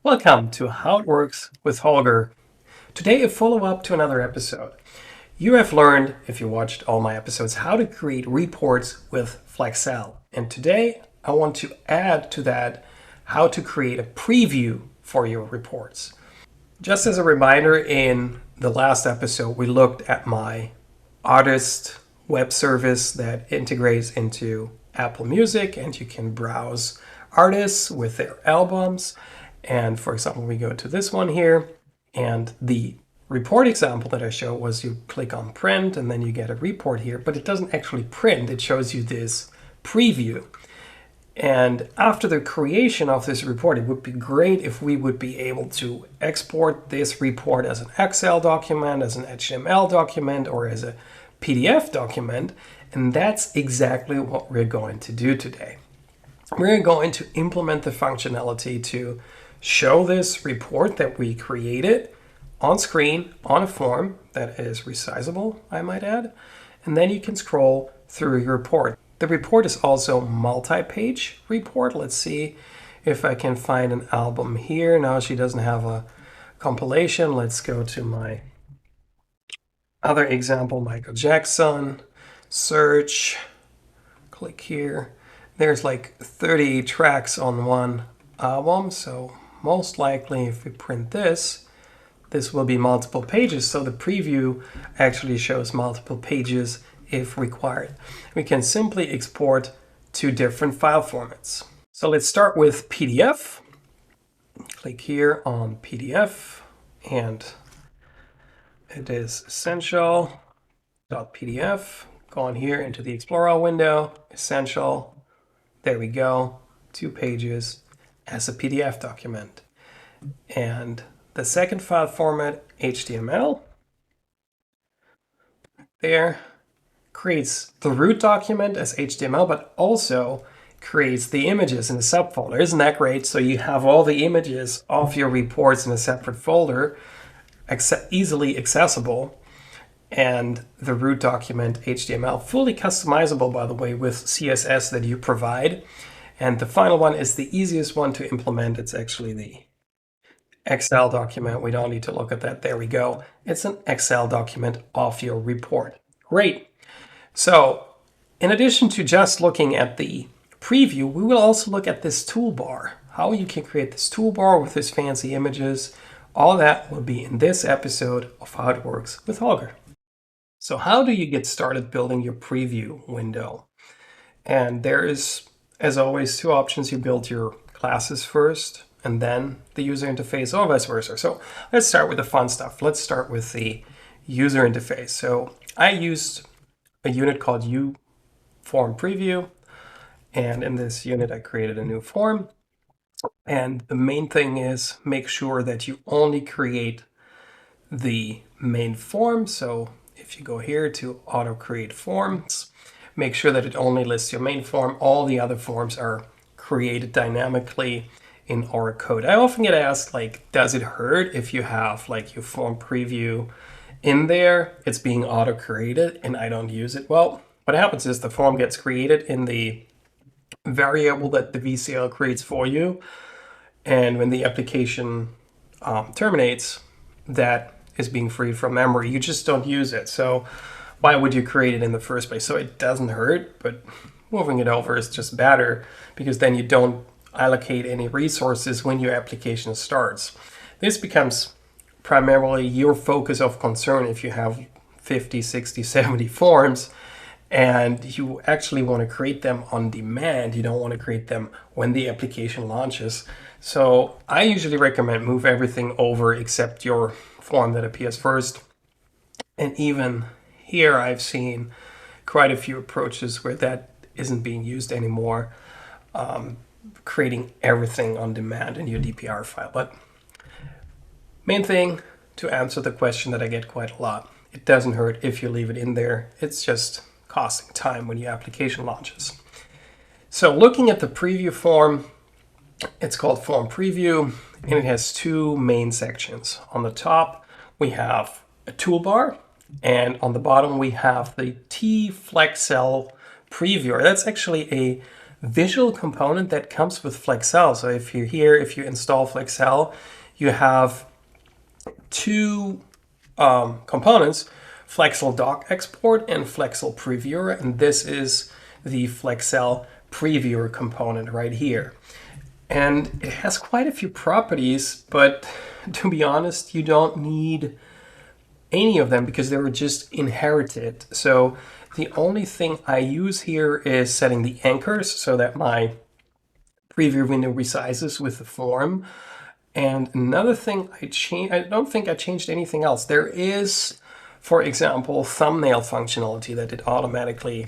Welcome to How It Works with Holger. Today, a follow-up to another episode. You have learned, if you watched all my episodes, how to create reports with Flexcel. And today, I want to add to that how to create a preview for your reports. Just as a reminder, in the last episode, we looked at my artist web service that integrates into Apple Music, and you can browse artists with their albums. And for example, we go to this one here, and the report example that I show was you click on print and then you get a report here, but it doesn't actually print. It shows you this preview. And after the creation of this report, it would be great if we would be able to export this report as an Excel document, as an HTML document, or as a PDF document. And that's exactly what we're going to do today. We're going to implement the functionality to show this report that we created on screen on a form that is resizable, I might add, and then you can scroll through your report. The report is also multi-page report. Let's see if I can find an album here. Now she doesn't have a compilation. Let's go to my other example, Michael Jackson, search, click here. There's like 30 tracks on one album, so most likely if we print this will be multiple pages. So the preview actually shows multiple pages if required. We can simply export to different file formats. So let's start with PDF. Click here on PDF, and it is essential.pdf. Go on here into the Explorer window, essential. There we go, 2 pages as a PDF document. And the second file format, HTML, there creates the root document as HTML, but also creates the images in a subfolder. Isn't that great? So you have all the images of your reports in a separate folder, easily accessible, and the root document HTML, fully customizable, by the way, with CSS that you provide. And the final one is the easiest one to implement. It's actually the Excel document. We don't need to look at that. There we go. It's an Excel document of your report. Great. So in addition to just looking at the preview, we will also look at this toolbar, how you can create this toolbar with these fancy images. All that will be in this episode of How It Works with Holger. So how do you get started building your preview window? And there is, as always, 2 options. You build your classes first and then the user interface, or vice versa. So let's start with the fun stuff. Let's start with the user interface. So I used a unit called uForm Preview, and in this unit I created a new form. And the main thing is make sure that you only create the main form. So if you go here to auto create forms, make sure that it only lists your main form. All the other forms are created dynamically in our code. I often get asked, like, does it hurt if you have like your form preview in there? It's being auto created and I don't use it. Well, what happens is the form gets created in the variable that the VCL creates for you. And when the application terminates, that is being freed from memory. You just don't use it. So why would you create it in the first place? So it doesn't hurt, but moving it over is just better, because then you don't allocate any resources when your application starts. This becomes primarily your focus of concern if you have 50, 60, 70 forms and you actually want to create them on demand. You don't want to create them when the application launches. So I usually recommend move everything over except your form that appears first. And even here I've seen quite a few approaches where that isn't being used anymore, creating everything on demand in your DPR file. But main thing, to answer the question that I get quite a lot, it doesn't hurt if you leave it in there. It's just costing time when your application launches. So looking at the preview form, it's called Form Preview, and it has 2 main sections. On the top, we have a toolbar, and on the bottom, we have the Flexcell Previewer. That's actually a visual component that comes with Flexcell. So if you're here, if you install Flexcell, you have two components, Flexcell Dock Export and Flexcell Previewer, and this is the Flexcell Previewer component right here. And it has quite a few properties, but to be honest, you don't need any of them because they were just inherited. So the only thing I use here is setting the anchors so that my preview window resizes with the form. And another thing I don't think I changed anything else. There is, for example, thumbnail functionality that it automatically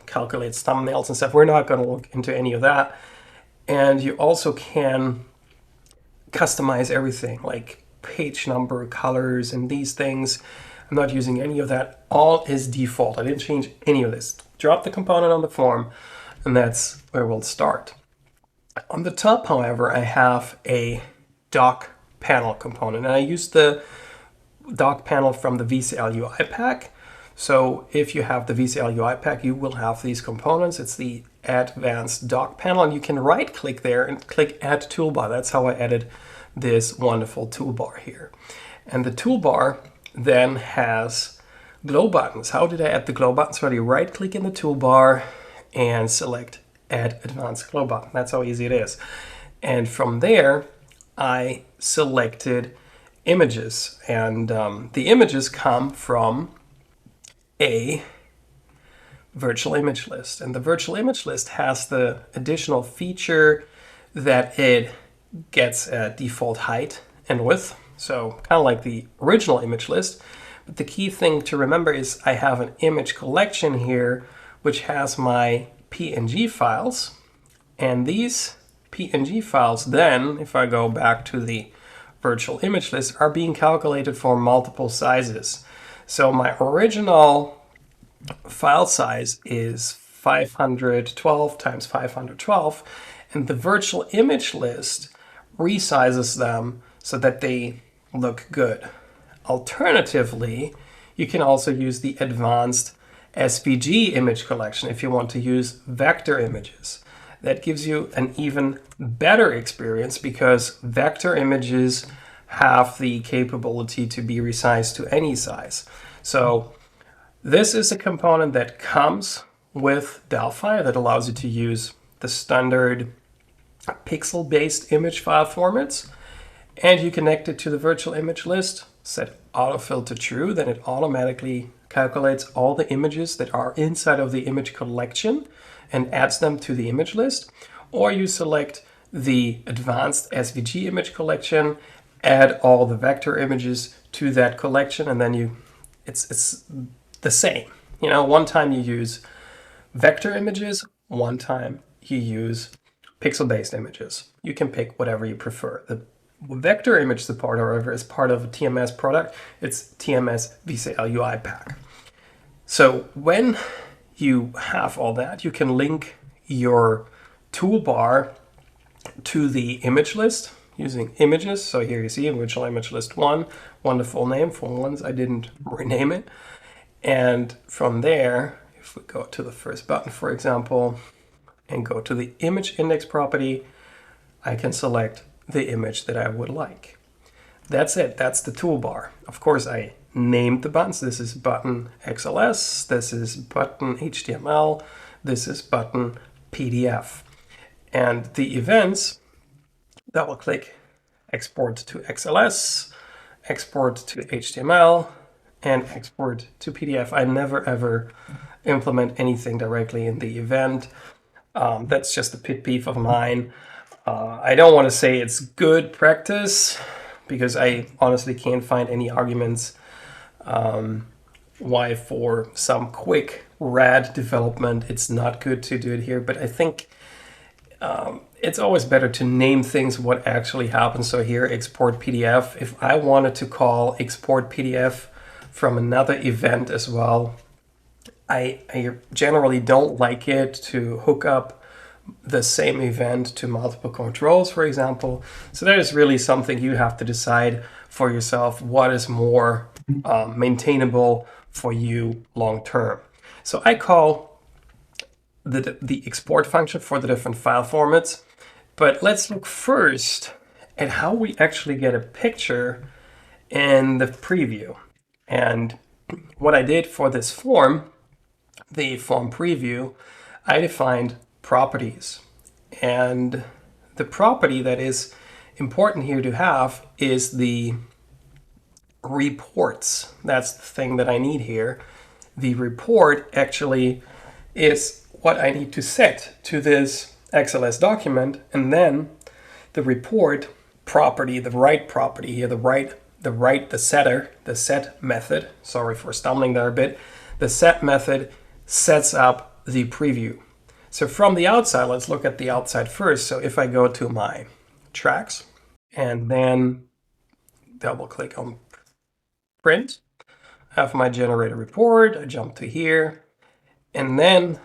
calculates thumbnails and stuff. We're not going to look into any of that. And you also can customize everything like page number, colors, and these things. I'm not using any of that. All is default. I didn't change any of this. Drop the component on the form, and that's where we'll start. On the top, however, I have a dock panel component, and I use the dock panel from the VCL UI pack. So if you have the VCL UI pack, you will have these components. It's the advanced dock panel, and you can right click there and click add toolbar. That's how I added this wonderful toolbar here. And the toolbar then has glow buttons. How did I add the glow buttons? So you right click in the toolbar and select add advanced glow button. That's how easy it is. And from there, I selected images, and the images come from a virtual image list. And the virtual image list has the additional feature that it gets a default height and width. So kind of like the original image list. But the key thing to remember is I have an image collection here, which has my PNG files. And these PNG files then, if I go back to the virtual image list, are being calculated for multiple sizes. So my original file size is 512 times 512, and the virtual image list resizes them so that they look good. Alternatively, you can also use the advanced SVG image collection if you want to use vector images. That gives you an even better experience because vector images have the capability to be resized to any size. So this is a component that comes with Delphi that allows you to use the standard pixel-based image file formats, and you connect it to the virtual image list, set autofill to true, then it automatically calculates all the images that are inside of the image collection and adds them to the image list. Or you select the advanced SVG image collection, add all the vector images to that collection, and then it's the same. You know, one time you use vector images, one time you use pixel-based images. You can pick whatever you prefer. The vector image support, however, is part of a TMS product. It's TMS VCL UI pack. So when you have all that, you can link your toolbar to the image list using images. So here you see virtual image list 1, wonderful name. For once I didn't rename it. And from there, if we go to the first button, for example, and go to the image index property, I can select the image that I would like. That's it. That's the toolbar. Of course, I named the buttons. This is button XLS. This is button HTML. This is button PDF. And the events, double click, export to XLS, export to HTML, and export to PDF. I never ever implement anything directly in the event. That's just a pet peeve of mine. I don't want to say it's good practice because I honestly can't find any arguments why for some quick RAD development it's not good to do it here. But I think it's always better to name things what actually happens. So here, export PDF. If I wanted to call export PDF from another event as well, I generally don't like it to hook up the same event to multiple controls, for example. So that is really something you have to decide for yourself, what is more maintainable for you long term. So I call the export function for the different file formats. But let's look first at how we actually get a picture in the preview. And what I did for this form, the form preview, I defined properties. And the property that is important here to have is the reports. That's the thing that I need here. The report actually is what I need to set to this XLS document, and then the report property, the write property here, the set method, sorry for stumbling there a bit, the set method sets up the preview. So from the outside, let's look at the outside first. So if I go to my tracks and then double click on print, I have my generated report, I jump to here, and then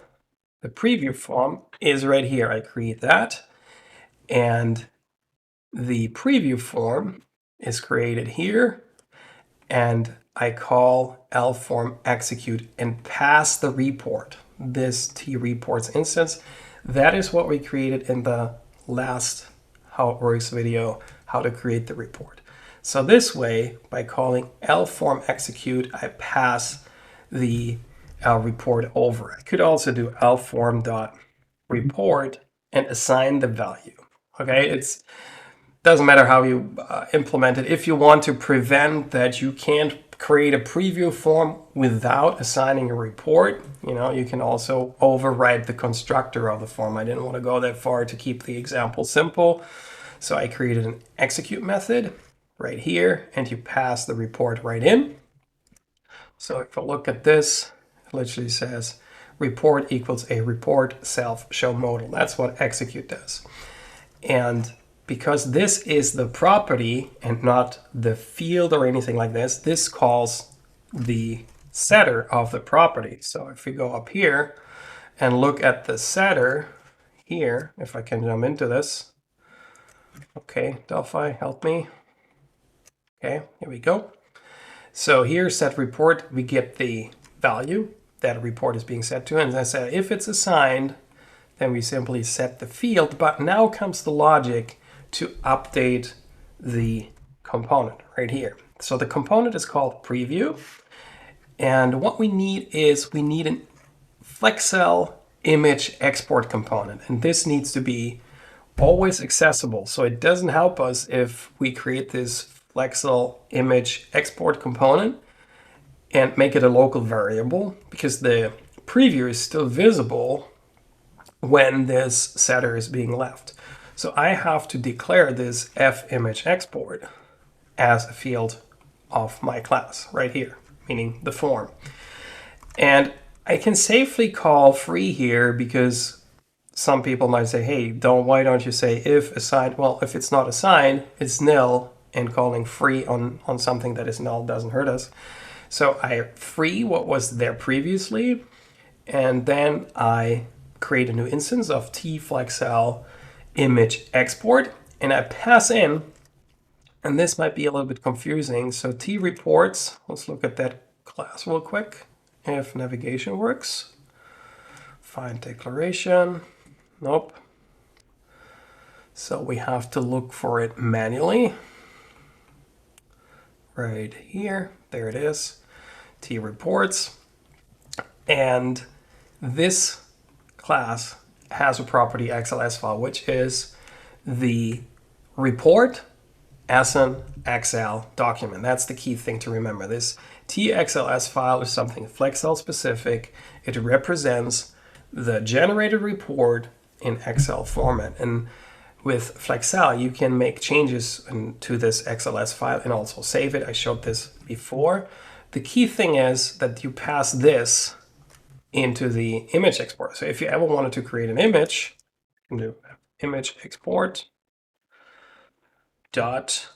the preview form is right here. I create that, and the preview form is created here, and I call lform execute and pass the report, this t-reports instance. That is what we created in the last How It Works video, how to create the report. So this way, by calling lform execute, I pass the report over. I could also do lform.report and assign the value. Okay, it doesn't matter how you implement it. If you want to prevent that you can't create a preview form without assigning a report, you can also override the constructor of the form. I didn't want to go that far to keep the example simple. So I created an execute method right here, and you pass the report right in. So if I look at this, it literally says report equals a report self show modal. That's what execute does. And because this is the property and not the field or anything like this, this calls the setter of the property. So if we go up here and look at the setter here, if I can jump into this. Okay, Delphi, help me. Okay, here we go. So here, set report, we get the value that a report is being set to. And as I said, if it's assigned, then we simply set the field. But now comes the logic to update the component right here. So the component is called preview. And what we need is we need a Flexcell image export component. And this needs to be always accessible. So it doesn't help us if we create this Flexcell image export component and make it a local variable, because the preview is still visible when this setter is being left. So I have to declare this f-image export as a field of my class right here, meaning the form. And I can safely call free here, because some people might say, hey, why don't you say if assigned? Well, if it's not assigned, it's nil, and calling free on something that is null doesn't hurt us. So I free what was there previously, and then I create a new instance of t-flexcell image export, and I pass in, and this might be a little bit confusing. So t-reports, let's look at that class real quick. If navigation works, find declaration, nope. So we have to look for it manually. Right here, there it is, t-reports. And this class has a property XLS file, which is the report as an XL document. That's the key thing to remember. This TXLS file is something Flexcell specific. It represents the generated report in Excel format. And with Flexcell, you can make changes to this XLS file and also save it. I showed this before. The key thing is that you pass this into the image export. So if you ever wanted to create an image, you can do image export dot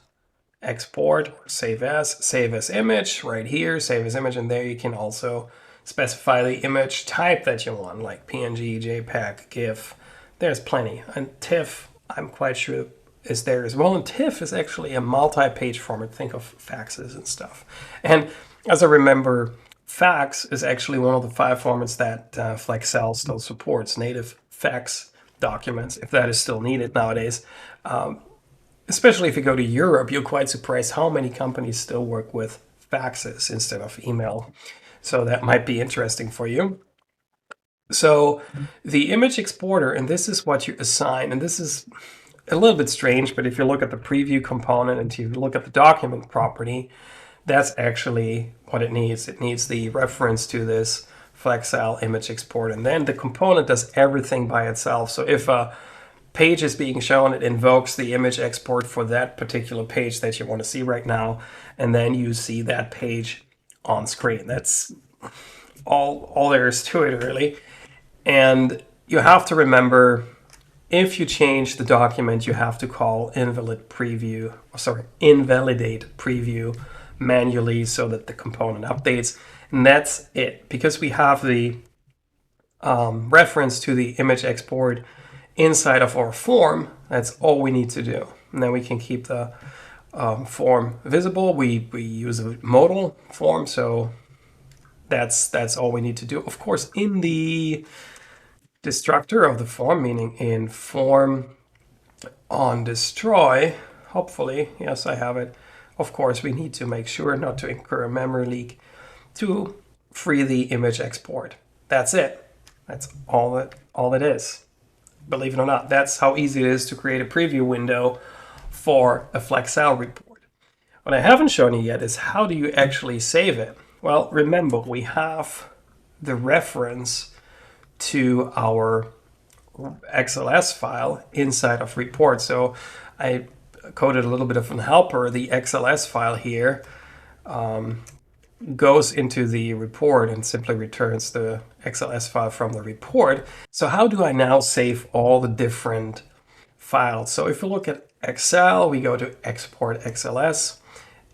export or save as image right here, save as image, and there you can also specify the image type that you want, like PNG, JPEG, GIF. There's plenty. And TIFF, I'm quite sure, is there as well. And TIFF is actually a multi-page format. Think of faxes and stuff. And as I remember, fax is actually one of the file formats that Flexcell still supports, native fax documents, if that is still needed nowadays. Especially if you go to Europe, you're quite surprised how many companies still work with faxes instead of email. So that might be interesting for you. So the image exporter, and this is what you assign, and this is a little bit strange, but if you look at the preview component and you look at the document property, that's actually what it needs. It needs the reference to this Flexcell image export, and then the component does everything by itself. So if a page is being shown, it invokes the image export for that particular page that you want to see right now, and then you see that page on screen. That's all there is to it, really. And you have to remember, if you change the document, you have to call invalidate preview manually so that the component updates. And that's it. Because we have the reference to the image export inside of our form, that's all we need to do. And then we can keep the form visible. We use a modal form, so that's all we need to do. Of course, in the destructor of the form, meaning in form on destroy, hopefully, yes, I have it. Of course, we need to make sure not to incur a memory leak to free the image export. That's it. That's all it is. Believe it or not, that's how easy it is to create a preview window for a Flexcell report. What I haven't shown you yet is how do you actually save it? Well, remember, we have the reference to our XLS file inside of report. So I coded a little bit of an helper. The XLS file here goes into the report and simply returns the XLS file from the report. So how do I now save all the different files? So if you look at Excel, we go to export XLS,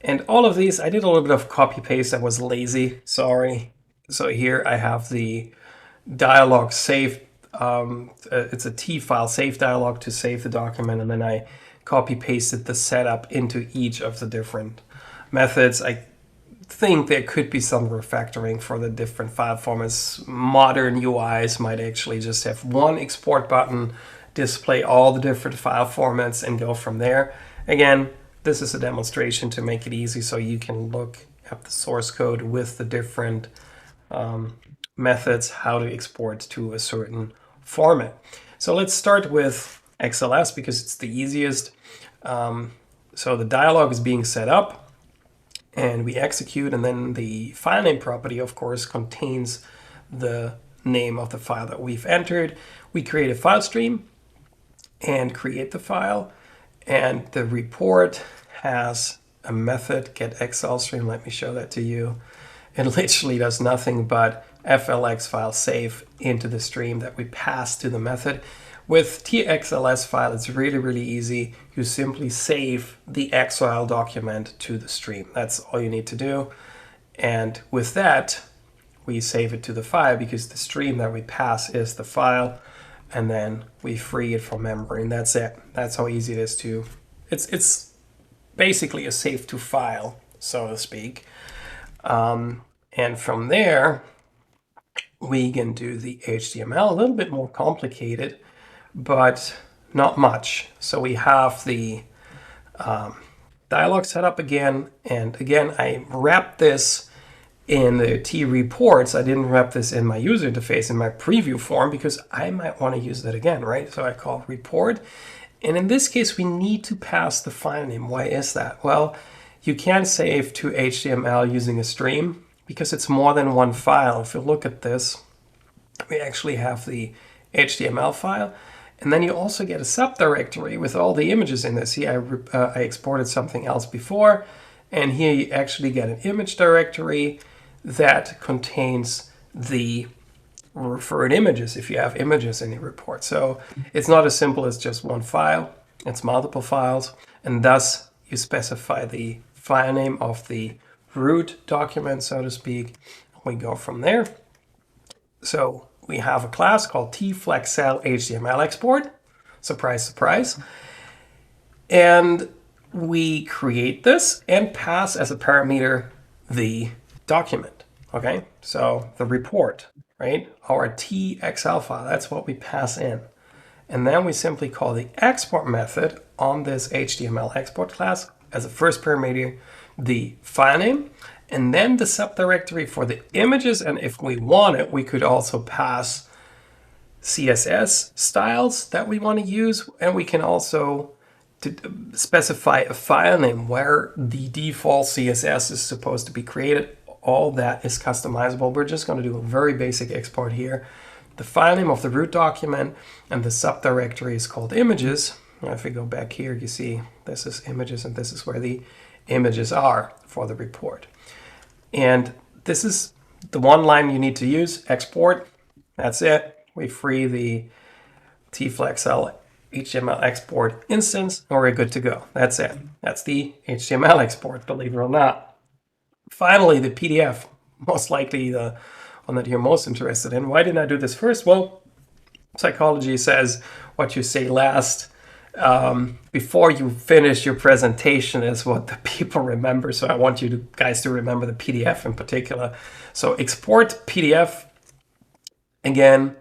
and all of these, I did a little bit of copy paste. I was lazy, sorry. So here I have the dialog save. It's a T file save dialog to save the document, and then I copy pasted the setup into each of the different methods. I think there could be some refactoring for the different file formats. Modern UIs might actually just have one export button, display all the different file formats, and go from there. Again, this is a demonstration to make it easy so you can look at the source code with the different methods, how to export to a certain format. So let's start with XLS because it's the easiest. So the dialog is being set up, and we execute, and then the file name property, of course, contains the name of the file that we've entered. We create a file stream and create the file, and the report has a method, get Excel stream. Let me show that to you. It literally does nothing but FLX file save into the stream that we pass to the method. With TXLS file, it's really, really easy. You simply save the XFile document to the stream. That's all you need to do. And with that, we save it to the file because the stream that we pass is the file, and then we free it from memory, and that's it. That's how easy it is to, it's basically a save to file, so to speak. And from there, we can do the HTML, a little bit more complicated, but not much. So we have the dialog set up again, and again I wrapped this in the T reports. I didn't wrap this in my user interface in my preview form because I might want to use that again, right? So I call report, and in this case we need to pass the file name. Why is that? Well, you can't save to HTML using a stream because it's more than one file. If you look at this, we actually have the HTML file, and then you also get a subdirectory with all the images in this. See, I exported something else before, and here you actually get an image directory that contains the referred images if you have images in your report. So it's not as simple as just one file, it's multiple files, and thus you specify the file name of the root document, so to speak. We go from there. So we have a class called tFlexcell HTML export. Surprise, surprise. And we create this and pass as a parameter the document. Okay, so the report, right? Our TXL file, that's what we pass in. And then we simply call the export method on this HTML export class as a first parameter, the file name, and then the subdirectory for the images. And if we want it, we could also pass CSS styles that we want to use. And we can also specify a file name where the default CSS is supposed to be created. All that is customizable. We're just going to do a very basic export here. The file name of the root document and the subdirectory is called images. Now if we go back here, you see this is images and this is where the images are for the report. And this is the one line you need to use, export. That's it. We free the Flexcell HTML export instance and we're good to go. That's it. That's the HTML export, believe it or not. Finally, the PDF, most likely the one that you're most interested in. Why didn't I do this first? Well, psychology says what you say last before you finish your presentation is what the people remember. So I want you guys to remember the PDF in particular. So export PDF, again,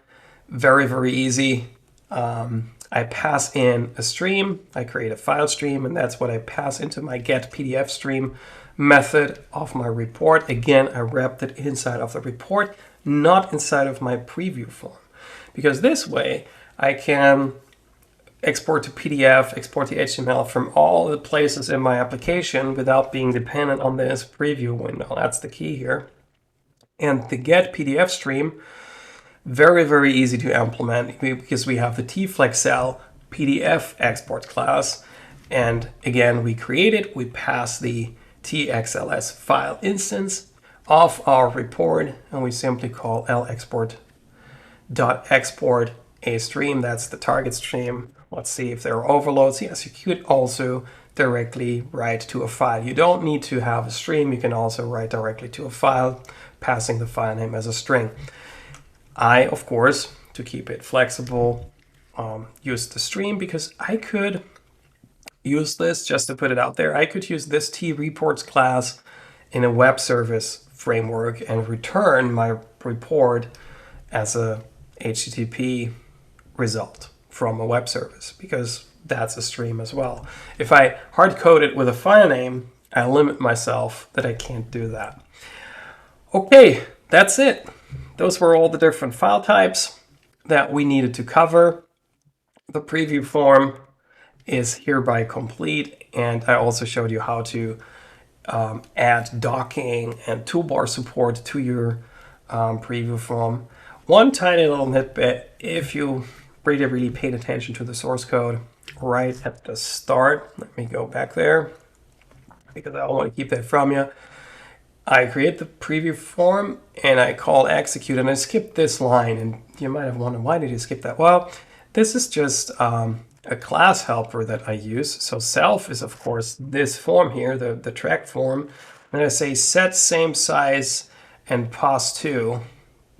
very, very easy. I pass in a stream, I create a file stream, and that's what I pass into my get PDF stream method of my report. Again, I wrapped it inside of the report, not inside of my preview form, because this way I can export to PDF, export to HTML from all the places in my application without being dependent on this preview window. That's the key here. And the get PDF stream, very, very easy to implement because we have the Flexcell PDF export class. And again, we create it, we pass the XLS file instance of our report, and we simply call lexport.export a stream. That's the target stream. Let's see if there are overloads. Yes, you could also directly write to a file. You don't need to have a stream. You can also write directly to a file, passing the file name as a string. I, of course, to keep it flexible, use the stream because I could use this, just to put it out there, I could use this T-reports class in a web service framework and return my report as a HTTP result from a web service, because that's a stream as well. If I hard code it with a file name, I limit myself that I can't do that. Okay, that's it. Those were all the different file types that we needed to cover. The preview form is hereby complete, and I also showed you how to add docking and toolbar support to your preview form. One tiny little nitbit, if you really paid attention to the source code right at the start, let me go back there because I don't want to keep that from you. I create the preview form and I call execute, and I skipped this line, and you might have wondered, why did you skip that? Well, this is just a class helper that I use. So self is, of course, this form here, the track form. And I say set same size and pos2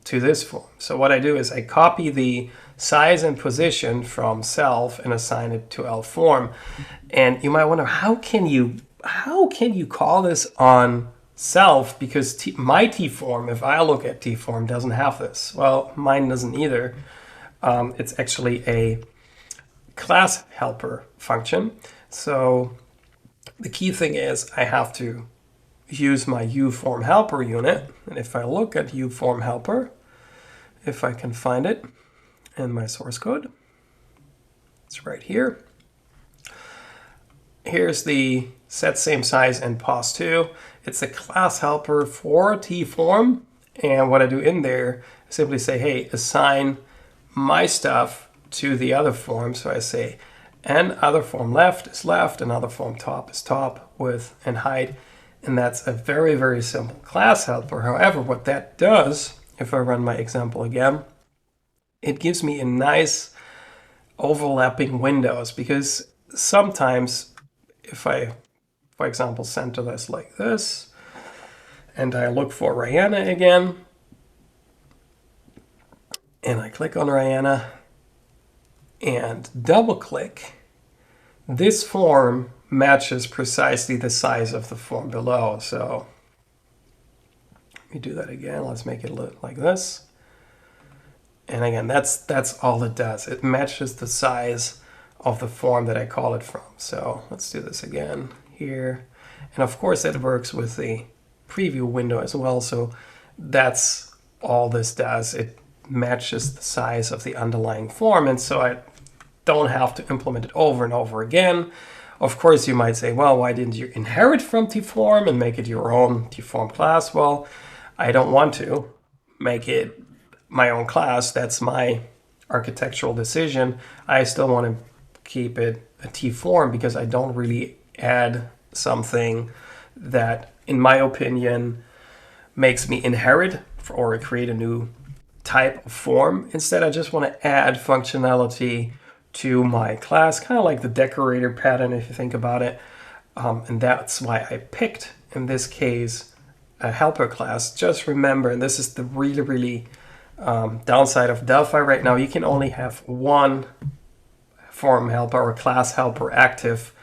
to this form. So what I do is I copy the size and position from self and assign it to L form. And you might wonder, how can you call this on self? Because my T form, if I look at T form, doesn't have this. Well, mine doesn't either. It's actually a class helper function. So the key thing is I have to use my uForm helper unit. And if I look at uForm helper, if I can find it in my source code, it's right here. Here's the set same size and pos2. It's a class helper for tform. And what I do in there, I simply say, hey, assign my stuff to the other form. So I say n other form left is left, and other form top is top, width and height. And that's a very, very simple class helper. However, what that does, if I run my example again, it gives me a nice overlapping windows, because sometimes if I, for example, center this like this, and I look for Rihanna again, and I click on Rihanna and double click, this form matches precisely the size of the form below. So Let me do that again. Let's make it look like this. And again, that's all it does. It matches the size of the form that I call it from. So let's do this again here. And of course it works with the preview window as well. So that's all this does. It matches the size of the underlying form. And so I don't have to implement it over and over again. Of course, you might say, well, why didn't you inherit from tform and make it your own tform class? Well, I don't want to make it my own class. That's my architectural decision. I still want to keep it a tform because I don't really add something that, in my opinion, makes me inherit or create a new type of form. Instead, I just want to add functionality to my class, kind of like the decorator pattern if you think about it. And that's why I picked, in this case, a helper class. Just remember, and this is the really downside of Delphi right now, you can only have one form helper or class helper active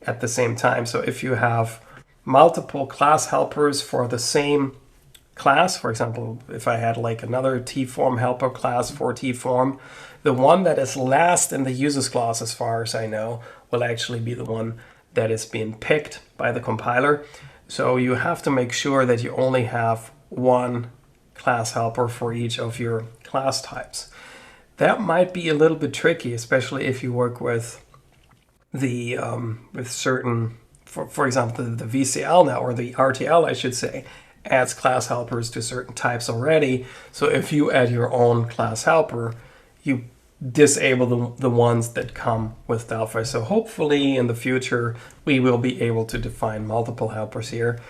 at the same time. So if you have multiple class helpers for the same class, for example, if I had like another tform helper class for tform, the one that is last in the users class, as far as I know, will actually be the one that is being picked by the compiler. So you have to make sure that you only have one class helper for each of your class types. That might be a little bit tricky, especially if you work with the with certain, for example, the VCL now, or the RTL, I should say, adds class helpers to certain types already. So if you add your own class helper, you disable the ones that come with Delphi. So hopefully in the future, we will be able to define multiple helpers here.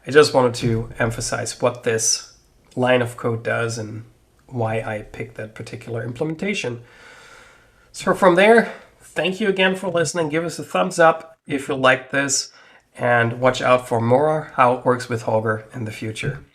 I just wanted to emphasize what this line of code does and why I picked that particular implementation. So from there, thank you again for listening. Give us a thumbs up if you like this, and watch out for more how it works with Holger in the future.